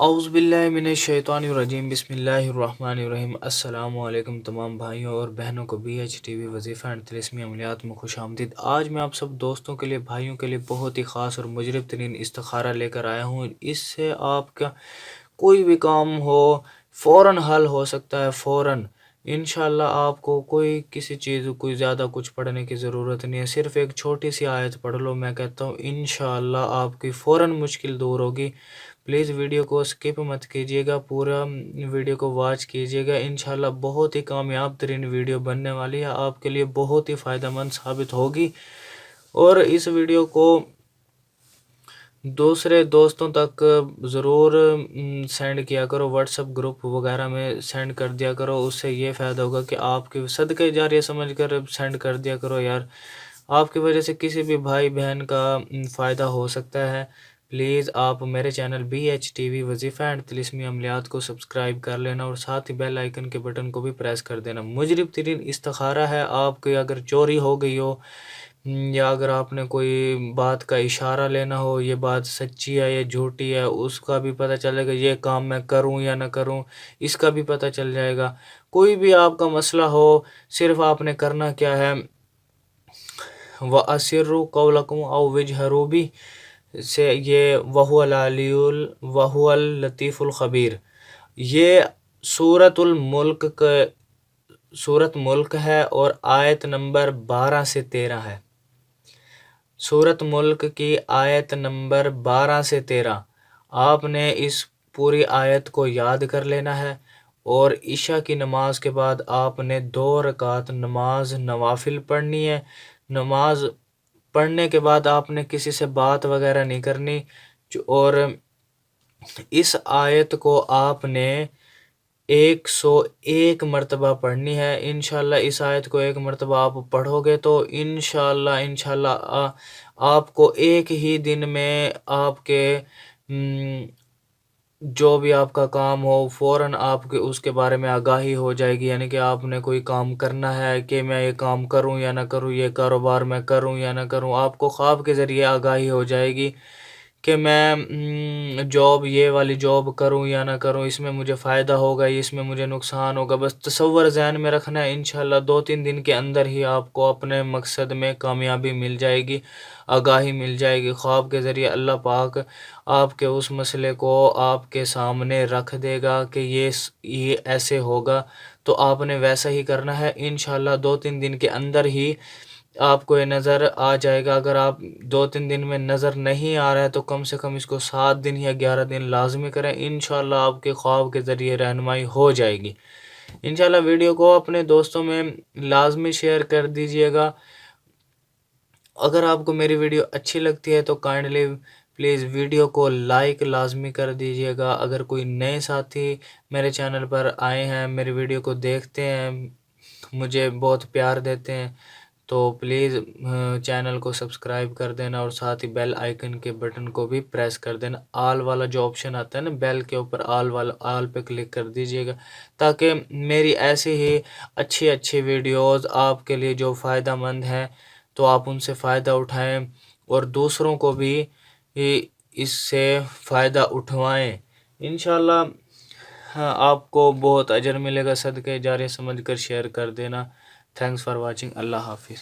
اعوذ باللہ من الشیطان الرجیم، بسم اللہ الرحمن الرحیم۔ السلام علیکم تمام بھائیوں اور بہنوں کو بی ایچ ٹی وی وظیفہ اینڈ طلسمی عملیات میں خوش آمدید۔ آج میں آپ سب دوستوں کے لیے، بھائیوں کے لیے بہت ہی خاص اور مجرب ترین استخارہ لے کر آیا ہوں۔ اس سے آپ کا کوئی بھی کام ہو فوراً حل ہو سکتا ہے، فوراً۔ انشاءاللہ آپ کو کسی چیز کوئی زیادہ کچھ پڑھنے کی ضرورت نہیں ہے، صرف ایک چھوٹی سی آیت پڑھ لو، میں کہتا ہوں انشاءاللہ آپ کی فوراً مشکل دور ہوگی۔ پلیز ویڈیو کو سکپ مت کیجیے گا، پورا ویڈیو کو واچ کیجیے گا۔ انشاءاللہ بہت ہی کامیاب ترین ویڈیو بننے والی ہے، آپ کے لیے بہت ہی فائدہ مند ثابت ہوگی۔ اور اس ویڈیو کو دوسرے دوستوں تک ضرور سینڈ کیا کرو، واٹس ایپ گروپ وغیرہ میں سینڈ کر دیا کرو۔ اس سے یہ فائدہ ہوگا کہ آپ کے صدقہ جاریہ سمجھ کر سینڈ کر دیا کرو یار، آپ کی وجہ سے کسی بھی بھائی بہن کا فائدہ ہو سکتا ہے۔ پلیز آپ میرے channel B H T V وظیفہ اینڈ طلسمی عملیات کو سبسکرائب کر لینا اور ساتھ ہی بیل آئیکن کے بٹن کو بھی پریس کر دینا۔ مجرب ترین استخارہ ہے، آپ کی اگر چوری ہو گئی ہو یا اگر آپ نے کوئی بات کا اشارہ لینا ہو، یہ بات سچی ہے یا جھوٹی ہے، اس کا بھی پتہ چلے گا۔ یہ کام میں کروں یا نہ کروں، اس کا بھی پتہ چل جائے گا۔ کوئی بھی آپ کا مسئلہ ہو، صرف آپ نے کرنا کیا ہے، وَأَسِرُّوا قَوْلَكُمْ أَوْ وَاجْهَرُوا بِهِ سے یہ وَهُوَ اللطیف الخبیر، یہ سورت ملک ہے اور آیت نمبر 12 سے 13 ہے۔ سورت ملک کی آیت نمبر 12 سے 13، آپ نے اس پوری آیت کو یاد کر لینا ہے، اور عشاء کی نماز کے بعد آپ نے 2 رکعت نماز نوافل پڑھنی ہے۔ نماز پڑھنے کے بعد آپ نے کسی سے بات وغیرہ نہیں کرنی، اور اس آیت کو آپ نے 101 مرتبہ پڑھنی ہے۔ انشاءاللہ اس آیت کو 1 مرتبہ آپ پڑھو گے تو انشاءاللہ آپ کو ایک ہی دن میں آپ کے جو بھی آپ کا کام ہو فوراً آپ کے اس کے بارے میں آگاہی ہو جائے گی، یعنی کہ آپ نے کوئی کام کرنا ہے کہ میں یہ کام کروں یا نہ کروں، یہ کاروبار میں کروں یا نہ کروں۔ آپ کو خواب کے ذریعے آگاہی ہو جائے گی کہ میں یہ والی جاب کروں یا نہ کروں، اس میں مجھے فائدہ ہوگا، اس میں مجھے نقصان ہوگا۔ بس تصور ذہن میں رکھنا ہے، انشاءاللہ 2-3 دن کے اندر ہی آپ کو اپنے مقصد میں کامیابی مل جائے گی، آگاہی مل جائے گی۔ خواب کے ذریعے اللہ پاک آپ کے اس مسئلے کو آپ کے سامنے رکھ دے گا کہ یہ ایسے ہوگا، تو آپ نے ویسا ہی کرنا ہے۔ انشاءاللہ 2-3 دن کے اندر ہی آپ کو یہ نظر آ جائے گا۔ اگر آپ 2-3 دن میں نظر نہیں آ رہا ہے تو کم سے کم اس کو 7 دن یا 11 دن لازمی کریں، انشاءاللہ آپ کے خواب کے ذریعے رہنمائی ہو جائے گی۔ انشاءاللہ ویڈیو کو اپنے دوستوں میں لازمی شیئر کر دیجئے گا۔ اگر آپ کو میری ویڈیو اچھی لگتی ہے تو کائنڈلی پلیز ویڈیو کو لائک لازمی کر دیجئے گا۔ اگر کوئی نئے ساتھی میرے چینل پر آئے ہیں، میری ویڈیو کو دیکھتے ہیں، مجھے بہت پیار دیتے ہیں، تو پلیز چینل کو سبسکرائب کر دینا اور ساتھ ہی بیل آئیکن کے بٹن کو بھی پریس کر دینا۔ آل والا جو آپشن آتا ہے نا، بیل کے اوپر آل پہ کلک کر دیجئے گا، تاکہ میری ایسی ہی اچھی ویڈیوز آپ کے لیے جو فائدہ مند ہیں تو آپ ان سے فائدہ اٹھائیں اور دوسروں کو بھی اس سے فائدہ اٹھوائیں۔ انشاءاللہ آپ کو بہت اجر ملے گا، صدقہ جاریہ سمجھ کر شیئر کر دینا۔ تھینکس فار واچنگ، اللہ حافظ۔